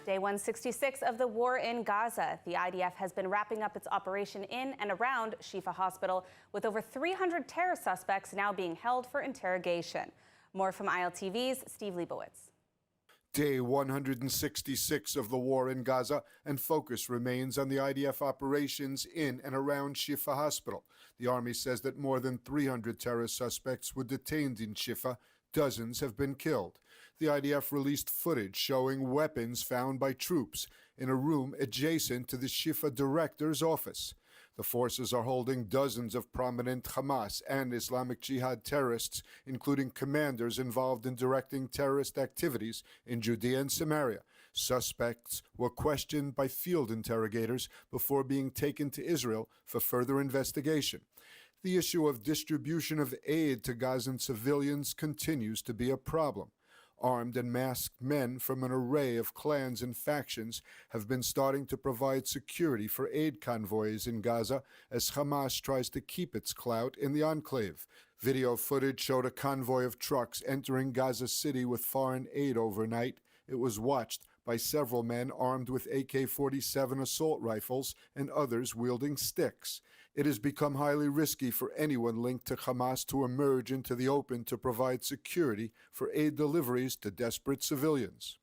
Day 166 of the war in Gaza. The IDF has been wrapping up its operation in and around Shifa Hospital, with over 300 terror suspects now being held for interrogation. More from ILTV's Steve Leibowitz. Day 166 of the war in Gaza, and focus remains on the IDF operations in and around Shifa Hospital. The Army says that more than 300 terror suspects were detained in Shifa. Dozens have been killed. The IDF released footage showing weapons found by troops in a room adjacent to the Shifa director's office. The forces are holding dozens of prominent Hamas and Islamic Jihad terrorists, including commanders involved in directing terrorist activities in Judea and Samaria. Suspects were questioned by field interrogators before being taken to Israel for further investigation. The issue of distribution of aid to Gazan civilians continues to be a problem. Armed and masked men from an array of clans and factions have been starting to provide security for aid convoys in Gaza as Hamas tries to keep its clout in the enclave. Video footage showed a convoy of trucks entering Gaza City with foreign aid overnight. It was watched by several men armed with AK-47 assault rifles and others wielding sticks. It has become highly risky for anyone linked to Hamas to emerge into the open to provide security for aid deliveries to desperate civilians.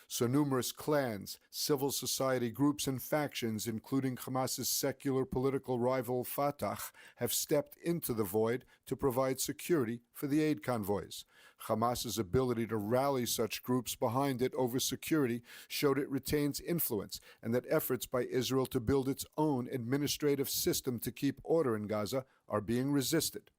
So numerous clans, civil society groups and factions, including Hamas's secular political rival Fatah, have stepped into the void to provide security for the aid convoys. Hamas's ability to rally such groups behind it over security showed it retains influence, and that efforts by Israel to build its own administrative system to keep order in Gaza are being resisted.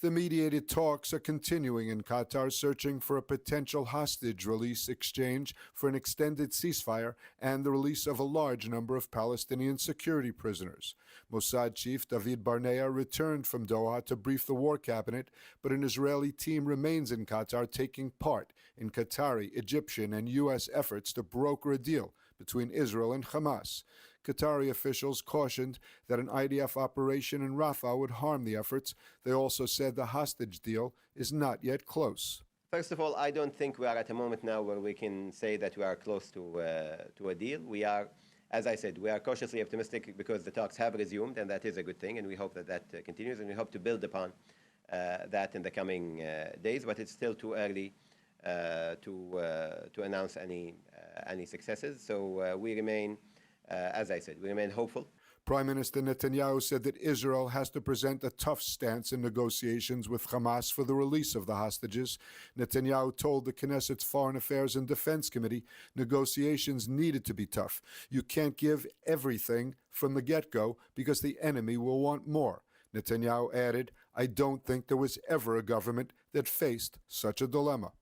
The mediated talks are continuing in Qatar, searching for a potential hostage release exchange for an extended ceasefire and the release of a large number of Palestinian security prisoners. Mossad chief David Barnea returned from Doha to brief the war cabinet, but an Israeli team remains in Qatar taking part in Qatari, Egyptian, and U.S. efforts to broker a deal between Israel and Hamas. Qatari officials cautioned that an IDF operation in Rafah would harm the efforts. They also said the hostage deal is not yet close. First of all, I don't think we are at a moment now where we can say that we are close to a deal. We are, as I said, we are cautiously optimistic because the talks have resumed, and that is a good thing, and we hope that that continues, and we hope to build upon that in the coming days, but it's still too early to announce any successes. So we remain, as I said, we remain hopeful. Prime Minister Netanyahu said that Israel has to present a tough stance in negotiations with Hamas for the release of the hostages. Netanyahu told the Knesset's Foreign Affairs and Defense Committee negotiations needed to be tough. You can't give everything from the get-go because the enemy will want more. Netanyahu added, "I don't think there was ever a government that faced such a dilemma."